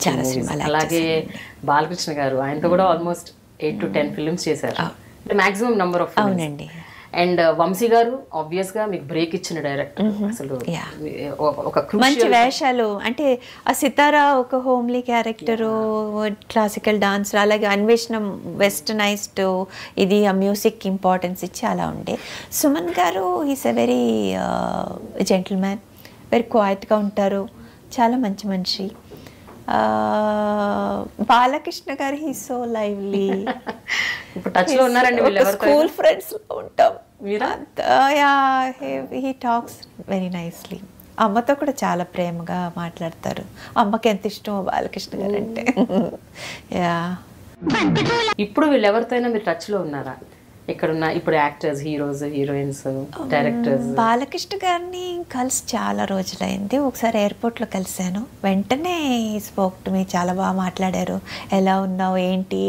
చాలా సినిమాలు అలాగే బాలకృష్ణ గారు ఆయనతో కూడా ఆల్మోస్ట్ 8 to 10 ఫిల్మ్స్ చేశారు, మాక్సిమం నంబర్ ఆఫ్. అవునండి. అండ్ వంశీ గారు ఆబ్వియస్ గా మీకు బ్రేక్ ఇచ్చిన డైరెక్టర్. అసలు ఒక మంచి వేషాలు అంటే ఆ సితారా ఒక హోమ్లీ క్యారెక్టరు, క్లాసికల్ డాన్సర్, అలాగే అన్వేషణం వెస్టర్నైజ్డ్, ఇది ఆ మ్యూజిక్ ఇంపార్టెన్స్ ఇచ్చి అలా ఉండే. Suman garu is a very gentleman, very క్వైట్గా ఉంటారు, చాలా మంచి మనిషి. Balakrishna garu he so lively. ఇప్పుడు టచ్ లో ఉన్నారండి వీళ్ళు? స్కూల్ ఫ్రెండ్స్ లో ఉంటాం. He talks very nicely. అమ్మతో కూడా చాలా ప్రేమగా మాట్లాడతారు. అమ్మకి ఎంత ఇష్టమో బాలకృష్ణ గారు అంటే. ఇప్పుడు వీళ్ళు ఎవరితోనైనా మీరు టచ్ లో ఉన్నారా? ఇక్కడున్న ఇప్పుడు actors, heroes, heroines, directors. Balakrishna గారిని కలిసి చాలా రోజులైంది. ఒకసారి ఎయిర్పోర్ట్లో కలిశాను. వెంటనే స్పోక్ టు మీ, చాలా బాగా మాట్లాడారు. ఎలా ఉన్నావు, ఏంటి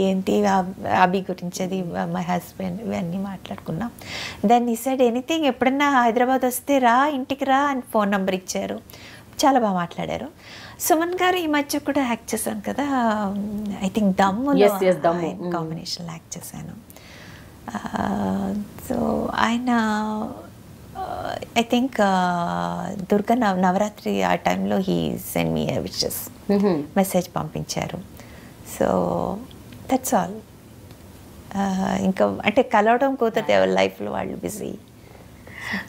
అభి గురించి, అది మై హస్బెండ్, ఇవన్నీ మాట్లాడుకున్నాం. దెన్ ఈ సైడ్ ఎనీథింగ్, ఎప్పుడన్నా హైదరాబాద్ వస్తే రా, ఇంటికి రా అని ఫోన్ నెంబర్ ఇచ్చారు. చాలా బాగా మాట్లాడారు. సుమన్ గారు ఈ మధ్య కూడా యాక్ట్ చేశాను కదా, ఐ థింక్ దమ్ములో కాంబినేషన్లో యాక్ట్ చేశాను. సో ఆయన ఐ థింక్ దుర్గా నవరాత్రి ఆ టైంలో he send me wishes, message పంపించారు. So that's all. ఇంకా అంటే కలవడం కుదరదు, ఎవరి లైఫ్లో వాళ్ళు బిజీ.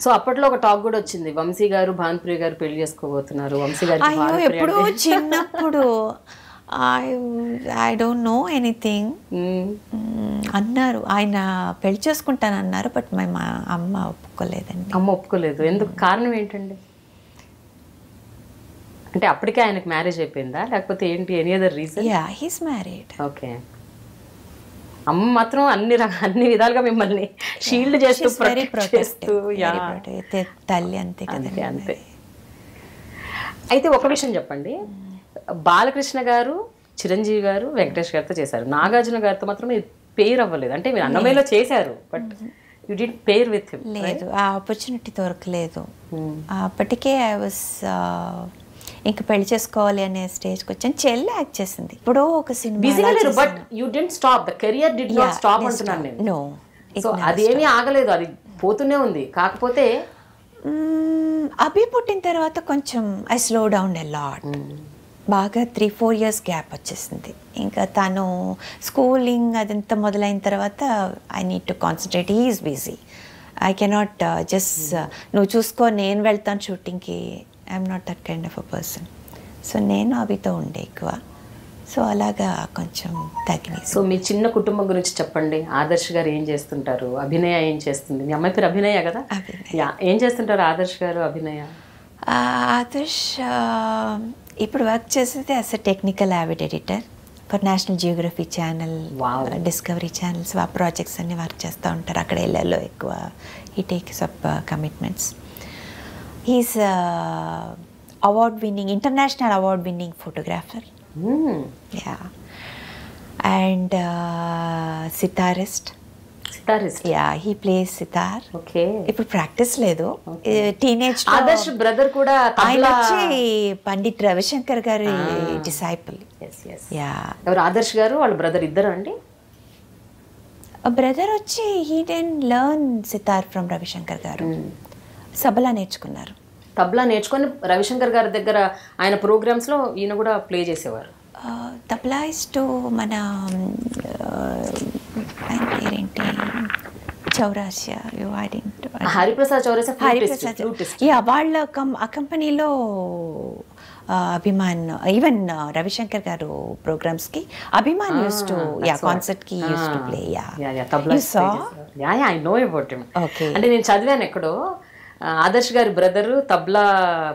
సో అప్పట్లో ఒక టాక్ కూడా వచ్చింది, వంశీ గారు భానుప్రియ గారు పెళ్లి చేసుకోబోతున్నారు. వంశీ గారు అయ్యో ఎప్పుడో చిన్నప్పుడు ఐ డోంట్ నో ఎనీథింగ్ అన్నారు. ఆయన పెళ్లి చేసుకుంటానన్నారు, బట్ మా అమ్మ ఒప్పుకోలేదండి. అమ్మ ఒప్పుకోలేదు? ఎందుకు? కారణం ఏంటండి? అంటే అప్పటికే ఆయనకు మ్యారేజ్ అయిపోయిందా, లేకపోతే ఏంటి? Any other reason? Yeah, he's married. Okay. అమ్మ మాత్రం అన్ని విధాలుగా మిమ్మల్ని షీల్డ్ చేస్తూ తల్లి, అంతే కదండి. అంతే. అయితే ఒక విషయం చెప్పండి, బాలకృష్ణ గారు, చిరంజీవి గారు, వెంకటేష్ గారితో చేశారు. నాగార్జున గారితో మాత్రం పేరు అవ్వలేదు. అంటే మీరు అన్నమయ్యలో చేశారు, but you did pair with him. లేదు, ఆ ఆపర్చునిటీ దొరకలేదు. అప్పటికే ఐ వాస్ ఇంకా పెళ్లి చేసుకోవాలి అనే స్టేజ్కి వచ్చాను. చెల్లి యాక్ట్ చేసింది. ఇప్పుడు ఒక cinema, but you didn't stop, the career did not stop అంటున్నాను నేను. నో, సో అదేమీ ఆగలేదు, అది పోతూనే ఉంది. కాకపోతే అభి పుట్టిన తర్వాత కొంచెం I slow down a lot. బాగా 3-4 years గ్యాప్ వచ్చేసింది. ఇంకా తను స్కూలింగ్ అదంతా మొదలైన తర్వాత I need to concentrate. He is busy, I cannot just నువ్వు చూసుకో నేను వెళ్తాను షూటింగ్కి. I'm not that kind of a person. So నేను అభితో ఉండే ఎక్కువ. సో అలాగా కొంచెం తగ్గినాయి. సో మీ చిన్న కుటుంబం గురించి చెప్పండి. ఆదర్శ్ గారు ఏం చేస్తుంటారు, అభినయ ఏం చేస్తుంది? మీ అమ్మాయి పేరు అభినయ కదా? ఏం చేస్తుంటారు ఆదర్శ్ గారు, అభినయ? ఆదర్శ్ ఇప్పుడు వర్క్ చేసేది as a technical avid editor for national Geography channel, discovery channels, ఆ ప్రాజెక్ట్స్ అన్ని వర్క్ చేస్తూ ఉంటారు. అక్కడ ఇళ్ళల్లో ఎక్కువ he takes up commitments. He's award winning, international award winning photographer. Yeah. And sitarist. Yeah, he plays sitar. Okay. ఇప్పుడు practice లేదు. Teenage Adarsh brother కూడా ఆయన వచ్చి పండిట్ రవిశంకర్ గారి డిసైపుల్. యా. ఎవరు? ఆదర్శ్ గారు వాళ్ళ బ్రదర్ ఇద్దరు అండి? బ్రదర్ వచ్చి he didn't learn sitar from Ravishankar గారు, సబలా నేర్చుకున్నారు. తబలా నేర్చుకొని రవిశంకర్ గారి దగ్గర ఆయన ప్రోగ్రామ్స్ లో ఈయన కూడా ప్లే చేసేవారు. తబలా ఇస్ టు మన ఆయన పేరేంటి, చౌరాసియా, హరిప్రసాద్ చౌరాసియా. యా, వాళ్ళ ఆ కంపెనీలో అభిమాన్, ఈవెన్ రవిశంకర్ గారు ప్రోగ్రామ్స్ కి Abhiman used to, yeah, concert కి used to play. I know about him. అంటే నేను చదివాను ఎక్కడో, ఆదర్శ్ గారి బ్రదర్ తబ్లా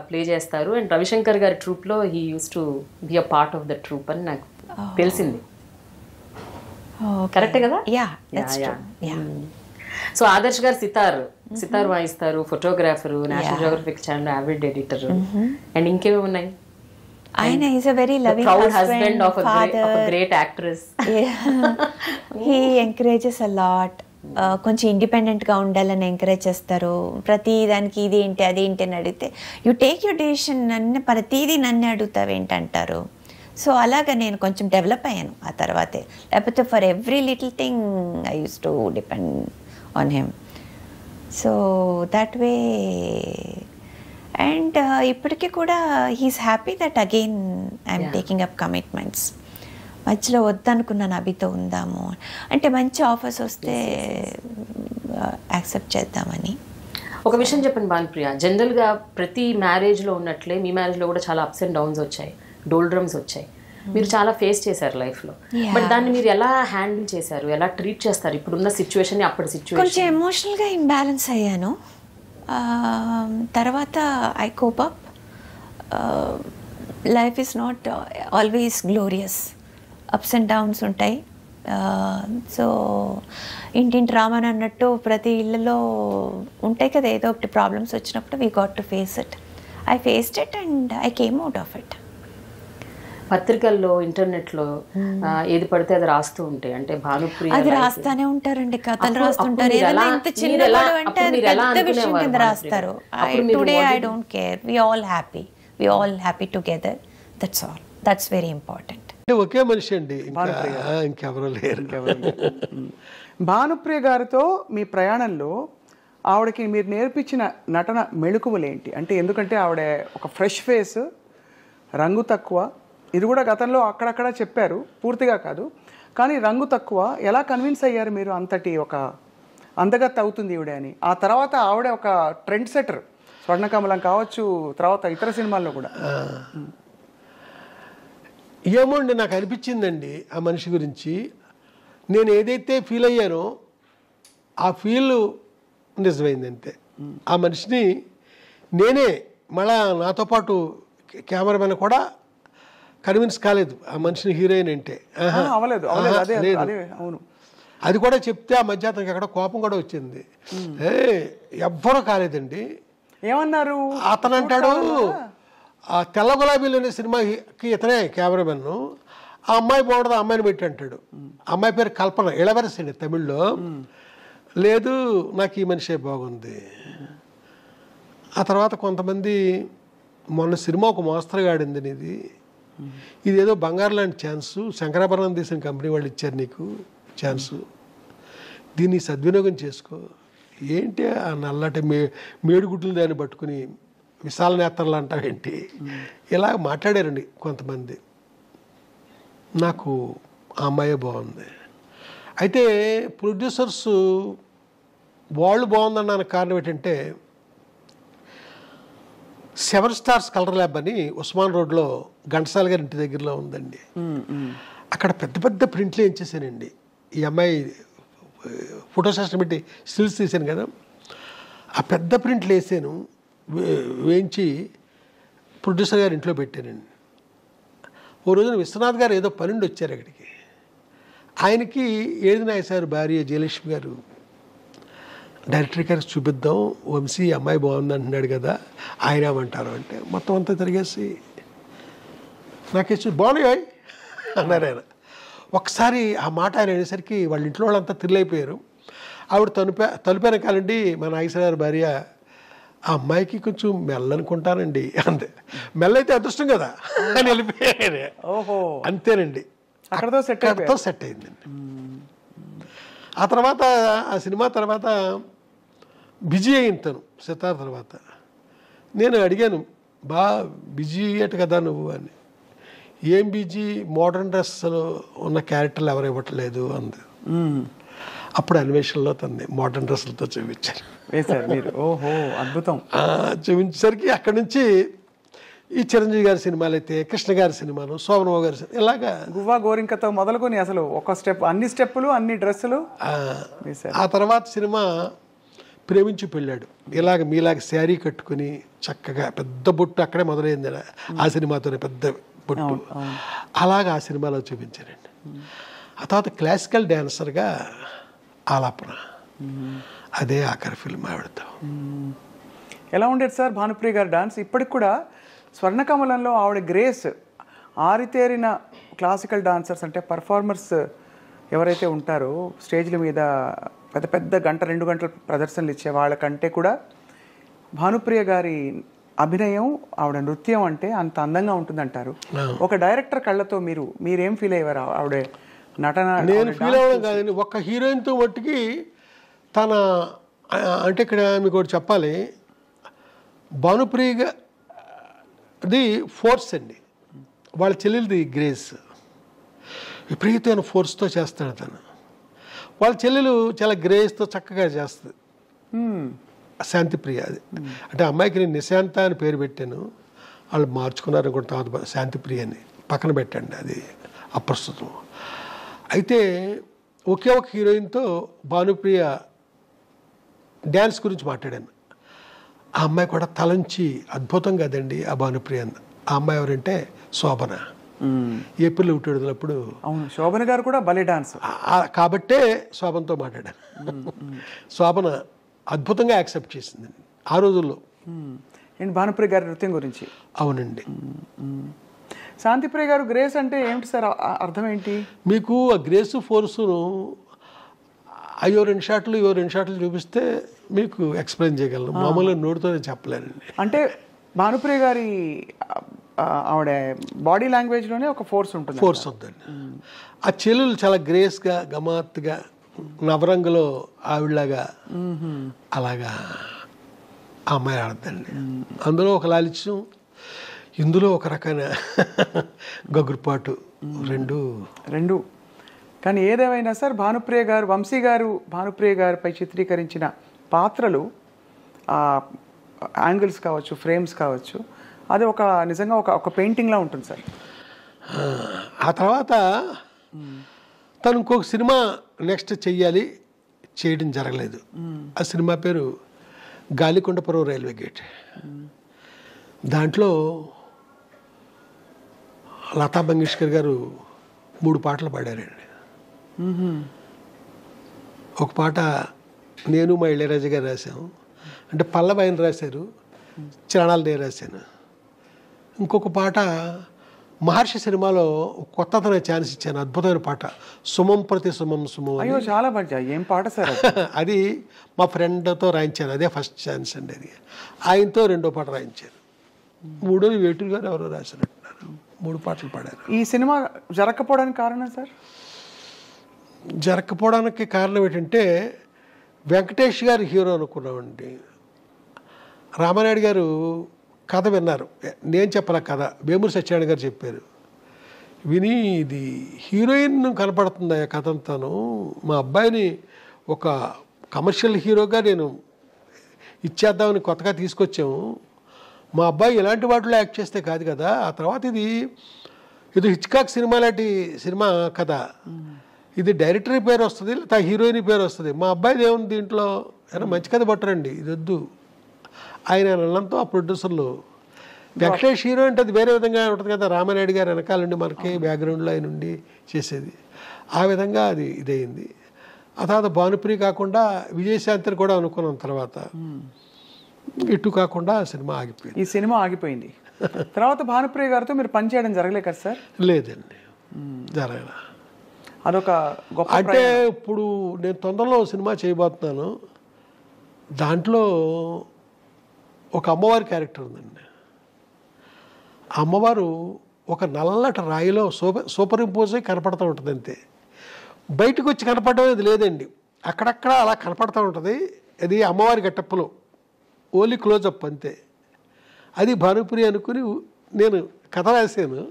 ప్లే చేస్తారు అండ్ రవిశంకర్ గారి ట్రూప్ లో he used to be a part of the troupe అని నాకు తెలిసింది. కరెక్టే కదా? సో ఆదర్శ్ గారు సితార్ వాయిస్తారు, photographer, National Geographic channel avid editor, and ఇంకేమి ఉన్నాయి? ఆయన is a very loving husband of a great actress. He encourages a lot. కొంచెం ఇండిపెండెంట్గా ఉండాలని ఎంకరేజ్ చేస్తారు. ప్రతి దానికి ఇది ఏంటి అది ఏంటి అని అడిగితే యూ టేక్ యూర్ డెసిషన్, ప్రతిదీ నన్ను అడుగుతావు ఏంటంటారు. సో అలాగా నేను కొంచెం డెవలప్ అయ్యాను ఆ తర్వాతే. లేకపోతే for every little thing I use to depend on him. So that way. And ఇప్పటికీ కూడా he's happy that again I'm taking up commitments. మధ్యలో వద్దనుకున్నాను అభితో ఉందాము అంటే మంచి ఆఫర్స్ వస్తే యాక్సెప్ట్ చేద్దామని. ఒక విషయం చెప్పండి భానుప్రియ, జనరల్గా ప్రతి మ్యారేజ్లో ఉన్నట్లే మీ మ్యారేజ్లో కూడా చాలా అప్స్ అండ్ డౌన్స్ వచ్చాయి, డోల్డ్రమ్స్ వచ్చాయి. మీరు చాలా ఫేస్ చేశారు లైఫ్లో. బట్ దాన్ని మీరు ఎలా హ్యాండిల్ చేశారు, ఎలా ట్రీట్ చేస్తారు ఇప్పుడున్న సిచ్యువేషన్, అప్పటి సిచ్యువేషన్? కొంచెం ఎమోషనల్గా ఇంబ్యాలెన్స్ అయ్యాను. తర్వాత I cope up. Life is not always glorious, ups and downs ఉంటాయి. సో ఇంటింటి రామన్ అన్నట్టు ప్రతి ఇళ్ళలో ఉంటాయి కదా ఏదో ఒకటి ప్రాబ్లమ్స్ వచ్చినప్పుడు we got to face it. I faced it and I came out of it. పత్రికల్లో ఇంటర్నెట్లో ఏది పడితే అది రాస్తూ ఉంటాయి, అంటే భానుప్రియ అది రాస్తానే ఉంటారండి, కథలు రాస్తుంటారు. ఏదైనా ఇంత చిన్న గొడవ అంటే అది పెద్ద విషయం కింద రాస్తారు. Today I don't care, we all happy together, that's all. That's very important. ఒకే మనిషి అండి, ఇంకెవరూ లేరు. భానుప్రియ గారితో మీ ప్రయాణంలో ఆవిడకి మీరు నేర్పించిన నటన మెళుకువలేంటి? అంటే ఎందుకంటే ఆవిడ ఒక ఫ్రెష్ ఫేస్, రంగు తక్కువ. ఇది కూడా గతంలో అక్కడక్కడ చెప్పారు, పూర్తిగా కాదు, కానీ రంగు తక్కువ. ఎలా కన్విన్స్ అయ్యారు మీరు అంతటి ఒక అందగత్తె అవుతుంది ఈవిడ అని? ఆ తర్వాత ఆవిడ ఒక ట్రెండ్ సెటర్, స్వర్ణకమలం కావచ్చు, తర్వాత ఇతర సినిమాల్లో కూడా. ఏమో అండి, నాకు అనిపించిందండి ఆ మనిషి గురించి. నేను ఏదైతే ఫీల్ అయ్యానో ఆ ఫీల్ నిజమైంది అంతే. ఆ మనిషిని నేనే మళ్ళా నాతో పాటు కెమెరామెన్ కూడా కన్విన్స్ కాలేదు ఆ మనిషిని హీరోయిన్ అంటే. అవును, అది కూడా చెప్తే ఆ మధ్య అతనికి ఎక్కడ కోపం కూడా వచ్చింది. ఎవ్వరూ కాలేదండి. ఏమన్నారు అతను అంటాడు, ఆ తెల్ల గులాబీలు అనే సినిమాకి ఇతనే కెమెరామెన్, ఆ అమ్మాయి బాగుంటుంది, ఆ అమ్మాయిని పెట్టి అంటాడు. అమ్మాయి పేరు కల్పన, ఇళవరసి అండి తమిళ్లో. లేదు, నాకు ఈ మనిషే బాగుంది. ఆ తర్వాత కొంతమంది మొన్న సినిమా ఒక మోస్తరుగా ఆడింది, ఇదేదో బంగారు లాంటి ఛాన్సు, శంకరాభరణం తీసిన కంపెనీ వాళ్ళు ఇచ్చారు నీకు ఛాన్సు, దీన్ని సద్వినియోగం చేసుకో. ఏంటి ఆ నల్లటి మేడుగుడ్లు దాన్ని పట్టుకుని విశాల నేత్రలు అంటావేంటి, ఇలా మాట్లాడారండి కొంతమంది. నాకు ఆ అమ్మాయే బాగుంది. అయితే ప్రొడ్యూసర్స్ వాళ్ళు బాగుందన్న కారణం ఏంటంటే, 7 స్టార్స్ కలర్ ల్యాబ్ అని ఉస్మాన్ రోడ్లో ఘంటసాల గారి ఇంటి దగ్గరలో ఉందండి. అక్కడ పెద్ద పెద్ద ప్రింట్లు ఏం చేశానండి. ఈ అమ్మాయి ఫోటో సెషన్ పెట్టి స్టిల్స్ తీశాను కదా, ఆ పెద్ద ప్రింట్లు వేసాను, వేయించి ప్రొడ్యూసర్ గారి ఇంట్లో పెట్టానండి. ఓ రోజున విశ్వనాథ్ గారు ఏదో పనుండి వచ్చారు అక్కడికి. ఆయనకి ఏది నాయసారు భార్య జయలక్ష్మి గారు, డైరెక్టర్ గారికి చూపిద్దాం, వంశీ అమ్మాయి బాగుంది అంటున్నాడు కదా, ఆయన ఏమంటారు అంటే మొత్తం అంతా తిరిగేసి నాకేసి బాగున్నాయి అన్నారు ఆయన. ఒకసారి ఆ మాట ఆయన అనేసరికి వాళ్ళ ఇంట్లో వాళ్ళంతా థ్రిల్ ఆవిడ తలుపైన కాలండి మా నాగేశ్వర గారి భార్య, ఆ అమ్మాయికి కొంచెం మెల్లనుకుంటానండి అంతే. మెల్ల అయితే అదృష్టం కదా అని వెళ్ళిపోయాడు. ఓహో, అంతేనండి, అక్కడతో సెట్ అయిందండి. ఆ తర్వాత ఆ సినిమా తర్వాత బిజీ అయింది తను సితార్ తర్వాత. నేను అడిగాను, బిజీ అయ్యట కదా నువ్వు అని. ఏం బిజీ, మోడర్న్ డ్రెస్లో ఉన్న క్యారెక్టర్లు ఎవరు ఇవ్వట్లేదు అంది. అప్పుడు అన్వేషణలో తనని మోడర్న్ డ్రెస్సులతో చూపించారు. ఓహో, అద్భుతం. చూపించేసరికి అక్కడి నుంచి ఈ చిరంజీవి గారి సినిమాలు అయితే, కృష్ణ గారి సినిమాలు, శోభనబాబు గారి సినిమా, ఇలాగా గువ్వా గోరింకతో మొదలుకొని అసలు ఒక స్టెప్, అన్ని స్టెప్పులు, అన్ని డ్రెస్సులు. ఆ తర్వాత సినిమా ప్రేమించి పెళ్ళాడు. ఇలాగ మీలాగ శారీ కట్టుకుని చక్కగా పెద్ద బొట్టు అక్కడే మొదలైంది ఆ సినిమాతోనే, పెద్ద బొట్టు. అలాగా ఆ సినిమాలో చూపించానండి. ఆ తర్వాత క్లాసికల్ డ్యాన్సర్గా ఆలాపన, అదే ఆఖరి ఫిల్మ్ ఆవిడతో. ఎలా ఉండేది సార్ భానుప్రియ గారి డాన్స్? ఇప్పటికి కూడా స్వర్ణకమలంలో ఆవిడ గ్రేస్, ఆరితేరిన క్లాసికల్ డాన్సర్స్ అంటే పర్ఫార్మర్స్ ఎవరైతే ఉంటారో స్టేజ్ల మీద పెద్ద పెద్ద 1-2 గంటల ప్రదర్శనలు ఇచ్చే వాళ్ళకంటే కూడా భానుప్రియ గారి అభినయం, ఆవిడ నృత్యం అంటే అంత అందంగా ఉంటుందంటారు. ఒక డైరెక్టర్ కళ్ళతో మీరేం ఫీల్ అయ్యారు ఆవిడ నటన? నేను ఫీల్ అవ్వడం కాదండి, ఒక్క హీరోయిన్తో మట్టుకి తన అంటే ఇక్కడ మీకు ఒకటి చెప్పాలి, భానుప్రియది ఫోర్స్ అండి, వాళ్ళ చెల్లెలది గ్రేస్, విపరీతమైన ఫోర్స్తో చేస్తాడు తను. వాళ్ళ చెల్లెలు చాలా గ్రేస్తో చక్కగా చేస్తుంది, శాంతిప్రియ. అది అంటే అమ్మాయికి నేను నిశాంత అని పేరు పెట్టాను, వాళ్ళు మార్చుకున్నారు అనుకుంటే తర్వాత శాంతిప్రియ అని పక్కన పెట్టండి, అది అప్రస్తుతం. అయితే ఒకే ఒక హీరోయిన్తో భానుప్రియ డ్యాన్స్ గురించి మాట్లాడాను. ఆ అమ్మాయి కూడా తలంచి అద్భుతం కదండి ఆ భానుప్రియ. ఆ అమ్మాయి ఎవరంటే శోభన. ఏప్రిల్ విడుదలప్పుడు. అవును, శోభన గారు కూడా భలే డాన్స్ కాబట్టే శోభనతో మాట్లాడాను. శోభన అద్భుతంగా యాక్సెప్ట్ చేసింది ఆ రోజుల్లో. భానుప్రియ గారి నృత్యం గురించి. అవునండి. శాంతిప్రియ గారు గ్రేస్ అంటే ఏమిటి సార్, అర్థం ఏంటి? మీకు ఆ గ్రేస్ ఫోర్సును అయ్యో 2 షాట్లు ఇవో 2 షాట్లు చూపిస్తే మీకు ఎక్స్ప్లెయిన్ చేయగలను, మామూలుగా నోటితోనే చెప్పలేనండి. అంటే భానుప్రియ గారి ఆవిడ బాడీ లాంగ్వేజ్లోనే ఒక ఫోర్స్ ఉంటుంది. ఫోర్స్ ఉందండి. ఆ చెల్లెలు చాలా గ్రేస్గా గమాత్తుగా నవరంగులో ఆవిడలాగా అలాగా ఆ అమ్మాయి ఆడద్దండి. అందులో ఒక లాలిత్యం, ఇందులో ఒక రకమైన గగురుపాటు, రెండు. కానీ ఏదేమైనా సార్, భానుప్రియ గారు, వంశీ గారు భానుప్రియ గారిపై చిత్రీకరించిన పాత్రలు, యాంగిల్స్ కావచ్చు, ఫ్రేమ్స్ కావచ్చు, అది నిజంగా ఒక పెయింటింగ్లా ఉంటుంది సార్. ఆ తర్వాత తను ఇంకొక సినిమా నెక్స్ట్ చేయడం జరగలేదు. ఆ సినిమా పేరు గాలికొండపురం రైల్వే గేట్. దాంట్లో లతా మంగేష్కర్ గారు 3 పాటలు పాడారండి. ఒక పాట నేను మా ఇళయరాజా గారు రాశాము, అంటే పల్లవి ఆయన రాశారు, చరణాలు నేను రాశాను. ఇంకొక పాట మహర్షి సినిమాలో కొత్తదన ఛాన్స్ ఇచ్చాను, అద్భుతమైన పాట, సుమం ప్రతి సుమం సుమం. అయ్యో చాలా బాగా, ఏం పాట సార్ అది మా ఫ్రెండ్తో రాయించాను, అదే ఫస్ట్ ఛాన్స్ అండి. అది ఆయనతో 2వ పాట రాయించాను. 3వది వేటూరు గారు ఎవరో రాశారంటున్నారు. 3 పాటలు పాడారు. ఈ సినిమా జరగకపోవడానికి కారణం సార్? జరగకపోవడానికి కారణం ఏంటంటే వెంకటేష్ గారు హీరో అనుకున్నామండి. రామానాయుడు గారు కథ విన్నారు, నేను చెప్పాల కథ, వేమూరి సత్యనారాయణ గారు చెప్పారు. విని ఇది హీరోయిన్ కనపడుతుంది ఆ కథ అంతాను, మా అబ్బాయిని ఒక కమర్షియల్ హీరోగా నేను ఇచ్చేద్దామని కొత్తగా తీసుకొచ్చాము, మా అబ్బాయి ఇలాంటి వాటిలో యాక్ట్ చేస్తే కాదు కదా. ఆ తర్వాత ఇది హిచ్కాక్ సినిమా లాంటి సినిమా కథ, ఇది డైరెక్టర్ పేరు వస్తుంది, లేదా హీరోయిన్ పేరు వస్తుంది, మా అబ్బాయిది ఏముంది దీంట్లో, ఏమైనా మంచి కథ పట్టరండి, ఇది వద్దు ఆయన అన్నంతో ఆ ప్రొడ్యూసర్లు. వెంకటేష్ హీరో అంటే అది వేరే విధంగా ఉంటుంది కదా, రామానాయుడు గారు వెనకాలండి మనకి బ్యాక్గ్రౌండ్లో ఆయన ఉండి చేసేది, ఆ విధంగా అది ఇదయింది. ఆ తర్వాత భానుప్రియ కాకుండా విజయశాంతిని కూడా అనుకున్నాం. తర్వాత ఇటు కాకుండా సినిమా ఆగిపోయింది. ఈ సినిమా ఆగిపోయింది. తర్వాత భానుప్రియ గారితో మీరు పనిచేయడం జరగలే కదా సార్? లేదండి, జరగల. అదొక గొప్ప అంటే ఇప్పుడు నేను తొందరలో సినిమా చేయబోతున్నాను, దాంట్లో ఒక అమ్మవారి క్యారెక్టర్ ఉందండి. ఆ అమ్మవారు ఒక నల్లటి రాయిలో సూపర్ ఇంపోజ్ అయి కనపడుతూ ఉంటుంది అంతే, బయటకు వచ్చి కనపడడం అనేది లేదండి, అక్కడక్కడ అలా కనపడుతూ ఉంటుంది. అది అమ్మవారి గెటప్పులో ఓన్లీ క్లోజప్ అంతే. అది భానుప్రియ అనుకుని నేను కథ రాశాను,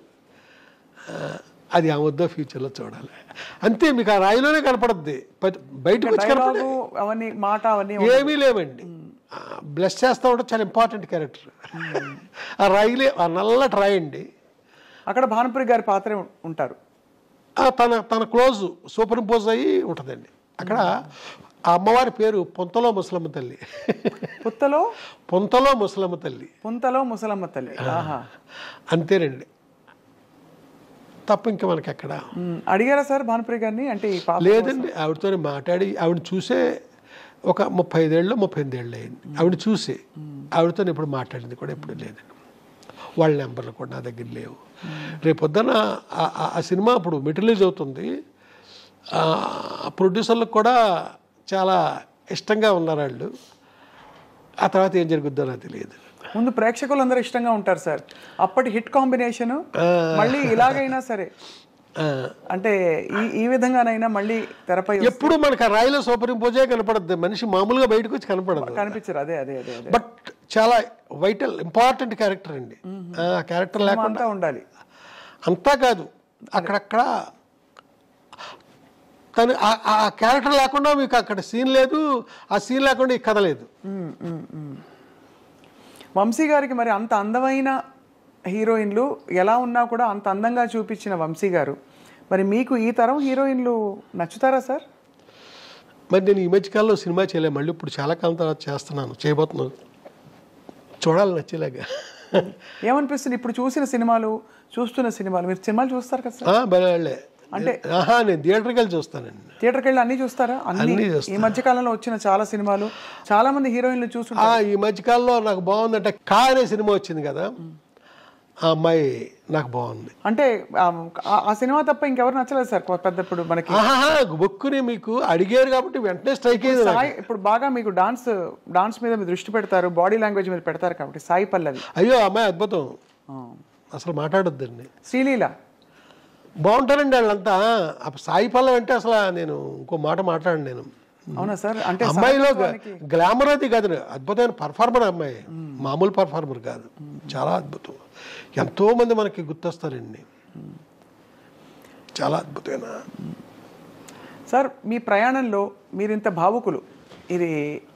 అది ఆ వద్ద ఫ్యూచర్లో చూడాలి అంతే. మీకు ఆ రాయిలోనే కనపడుద్ది, బయటకు వచ్చి కనపడే ఏమీ లేవండి. బ్లెస్ చేస్తూ ఉంటే చాలా ఇంపార్టెంట్ క్యారెక్టర్. ఆ రాయిలే, ఆ నల్లటి రాయి అండి, అక్కడ భానుప్రియ గారి పాత్ర ఉంటారు. తన క్లోజ్ సూపర్ ఇంపోజ్ అయ్యి ఉంటుందండి. అక్కడ ఆ అమ్మవారి పేరు పొంతలో ముసలమ్మ తల్లి. పొంతలో ముసలమ్మ తల్లి. పొంతలో ముసలమ్మ తల్లి. అంతేనండి, తప్ప ఇంకా మనకి ఎక్కడ. అడిగారా సార్ భానుప్రియ గారిని? అంటే లేదండి, ఆవిడతో మాట్లాడి ఆవిడ చూసే ఒక 35 ఏళ్ళు 38 ఏళ్ళు అయింది ఆవిడ చూసి. ఆవిడతో ఇప్పుడు మాట్లాడింది కూడా ఎప్పుడు లేదండి, వాళ్ళ నెంబర్లు కూడా నా దగ్గర లేవు. రేపొద్దున ఆ సినిమా ఇప్పుడు రిలీజ్ అవుతుంది, ప్రొడ్యూసర్లకు కూడా చాలా ఇష్టంగా ఉన్నారు వాళ్ళు. ఆ తర్వాత ఏం జరుగుద్దో నాకు తెలియదు. ముందు ప్రేక్షకులందరూ ఇష్టంగా ఉంటారు సార్. అప్పటి హిట్ కాంబినేషన్ మళ్ళీ ఇలాగైనా సరే అంటే ఈ విధంగానైనా మళ్ళీ తెరపై ఎప్పుడు మనకు ఆ రాయిలో సూపర్ ఇంపోజే కనపడద్దు, మనిషి మామూలుగా బయటకు వచ్చి కనిపించరు. అదే అదే అదే అదే బట్ చాలా వైటల్ ఇంపార్టెంట్ క్యారెక్టర్ అండి. ఆ క్యారెక్టర్ లేకుండా ఉండాలి. అంతా కాదు, అక్కడక్కడ తను ఆ క్యారెక్టర్ లేకుండా మీకు అక్కడ సీన్ లేదు, ఆ సీన్ లేకుండా ఈ కథ లేదు. వంశీ గారికి మరి అంత అందమైన హీరోయిన్లు ఎలా ఉన్నా కూడా అంత అందంగా చూపించిన వంశీ గారు, మరి మీకు ఈ తరం హీరోయిన్లు నచ్చుతారా సార్? మరి నేను ఈ మధ్యకాలంలో సినిమా చేయలేము, మళ్ళీ ఇప్పుడు చాలా కాలం తర్వాత చేయబోతున్నాను, చూడాలి నచ్చేలాగా. ఏమనిపిస్తుంది ఇప్పుడు చూస్తున్న సినిమాలు? మీరు సినిమాలు చూస్తారు కదా సార్? బలే అంటే నేను థియేటర్కి వెళ్ళి చూస్తానండి. థియేటర్కి వెళ్ళి అన్నీ చూస్తారా? అన్ని ఈ మధ్యకాలంలో వచ్చిన చాలా సినిమాలు, చాలా మంది హీరోయిన్లు చూస్తుంటారు. ఈ మధ్యకాలంలో నాకు బాగుందంటే కా అనే సినిమా వచ్చింది కదా, ఆ అమ్మాయి నాకు బాగుంది. అంటే ఆ సినిమా తప్ప ఇంకెవరు నచ్చలేదు సార్ పెద్ద? ఇప్పుడు మనకి బొక్కుని మీకు అడిగారు కాబట్టి వెంటనే స్ట్రైక్ అయింది. ఇప్పుడు బాగా మీకు డాన్స్ మీద మీరు దృష్టి పెడతారు, బాడీ లాంగ్వేజ్ మీద పెడతారు కాబట్టి సాయి పల్లవి. అయ్యో అమ్మాయి అద్భుతం, అసలు మాట్లాడొద్దండి. శ్రీలీల బాగుంటారండి వాళ్ళంతా. సాయి పల్లవి అంటే అసలు నేను ఇంకో మాట మాట్లాడండి నేను. అవునా సార్? అంటే అమ్మాయిలో గ్లామర్ అది కాదు, అద్భుతమైన పర్ఫార్మర్ అమ్మాయి, మామూలు పర్ఫార్మర్ కాదు, చాలా అద్భుతం. ఎంతో మంది మనకి గుర్తొస్తారండి, చాలా అద్భుతమైన. సార్ మీ ప్రయాణంలో మీరు ఇంత భావుకులు, ఇది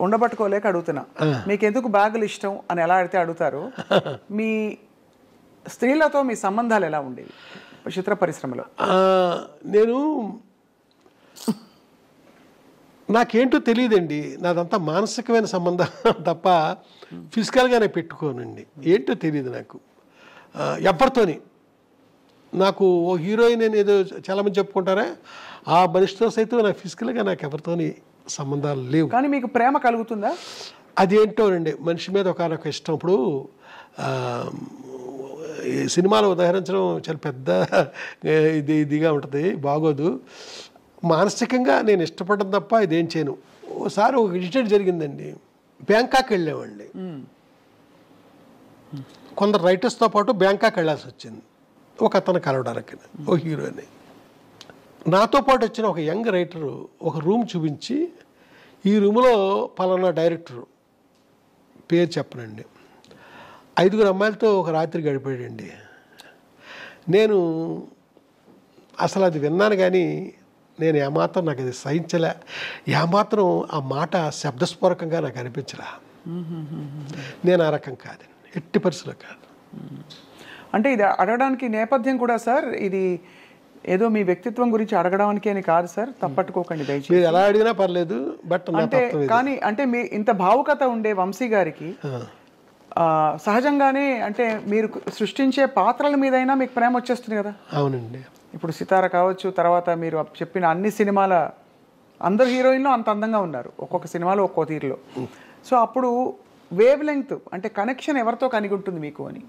ఉండబట్టుకోలేక అడుగుతున్నా, మీకు ఎందుకు బ్యాగులు ఇష్టం అని ఎలా అడిగితే అడుగుతారు. మీ స్త్రీలతో మీ సంబంధాలు ఎలా ఉండేవి చిత్ర పరిశ్రమలో? నేను నాకేంటో తెలియదండి, నాదంతా మానసికమైన సంబంధం తప్ప ఫిజికల్గానే పెట్టుకోనండి. ఏంటో తెలియదు నాకు ఎవరితోని. నాకు ఓ హీరోయిన్ అని ఏదో చాలామంది చెప్పుకుంటారా, ఆ మనిషితో సైతం నాకు ఫిజికల్గా నాకు ఎవరితోని సంబంధాలు లేవు. కానీ మీకు ప్రేమ కలుగుతుందా? అదేంటోనండి, మనిషి మీద ఒకనొక ఇష్టం. ఇప్పుడు ఈ సినిమాలో ఉదాహరించడం చాలా పెద్ద ఇదిగా ఉంటుంది, బాగోదు. మానసికంగా నేను ఇష్టపడడం తప్ప ఇదేం చేయను. ఓసారి ఒక ఇన్సిడెంట్ జరిగిందండి, బ్యాంకాక్ వెళ్ళామండి. కొందరు రైటర్స్తో పాటు బ్యాంకాక్ వెళ్ళాల్సి వచ్చింది ఒక అతను కలవడానికి, ఓ హీరోని. నాతో పాటు వచ్చిన ఒక యంగ్ రైటరు ఒక రూమ్ చూపించి, ఈ రూమ్లో పలానా డైరెక్టరు పేరు చెప్పనండి, 5 అమ్మాయిలతో ఒక రాత్రి గడిపాడండి. నేను అసలు అది విన్నాను కానీ నేను ఏమాత్రం నాకు అది సహించలే, ఏమాత్రం ఆ మాట శబ్దస్ఫూరకంగా నాకు అనిపించలే. నేను ఆ రకం కాదండి, ఎట్టి పరిస్థితుల్లో కాదు. అంటే ఇది అడగడానికి నేపథ్యం కూడా సార్, ఇది ఏదో మీ వ్యక్తిత్వం గురించి అడగడానికి అని కాదు సార్, తప్పట్టుకోకండి దయచేసి. మీరు ఎలా అడిగినా పర్లేదు, బట్ అంటే కానీ అంటే మీ ఇంత భావుకత ఉండే వంశీ గారికి సహజంగానే అంటే మీరు సృష్టించే పాత్రల మీదైనా మీకు ప్రేమ వచ్చేస్తుంది కదా? అవునండి. ఇప్పుడు సితార కావచ్చు, తర్వాత మీరు చెప్పిన అన్ని సినిమాల అందరు హీరోయిన్లు అంత అందంగా ఉన్నారు, ఒక్కొక్క సినిమాలో ఒక్కో తీరులో. సో అప్పుడు వేవ్ లెంగ్త్ అంటే కనెక్షన్ ఎవరితో కలిగి ఉంటుంది మీకు అని?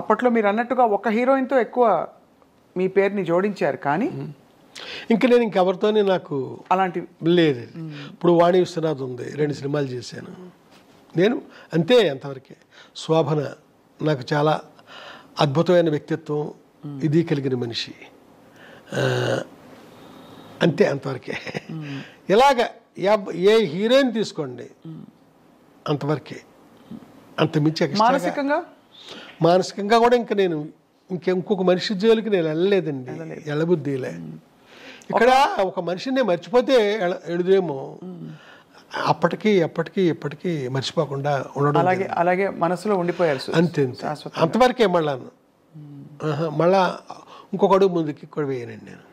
అప్పట్లో మీరు అన్నట్టుగా ఒక హీరోయిన్తో ఎక్కువ మీ పేరుని జోడించారు, కానీ ఇంకా నేను ఇంకెవరితోనే నాకు అలాంటి లేదు. ఇప్పుడు వాణి విశ్వనాథ్ ఉంది, 2 సినిమాలు చేశాను నేను, అంతే, అంతవరకే. శోభన నాకు చాలా అద్భుతమైన వ్యక్తిత్వం, ఇది కలిగిన మనిషి, అంతే, అంతవరకే. ఇలాగ ఏ హీరోయిన్ తీసుకోండి అంతవరకే, అంత మించి. మానసికంగా కూడా ఇంకా నేను ఇంకొక మనిషి జోలికి నేను వెళ్ళలేదండి, ఎళ్ళబుద్ధిలే. ఇక్కడ ఒక మనిషిని మర్చిపోతే ఎడుదేమో, అప్పటికి ఎప్పటికీ మర్చిపోకుండా ఉండడం, అలాగే మనసులో ఉండిపోయారు అంతే, అంతవరకే. మళ్ళా ఇంకొక అడుగు ముందుకి కూడా వేయనండి నేను.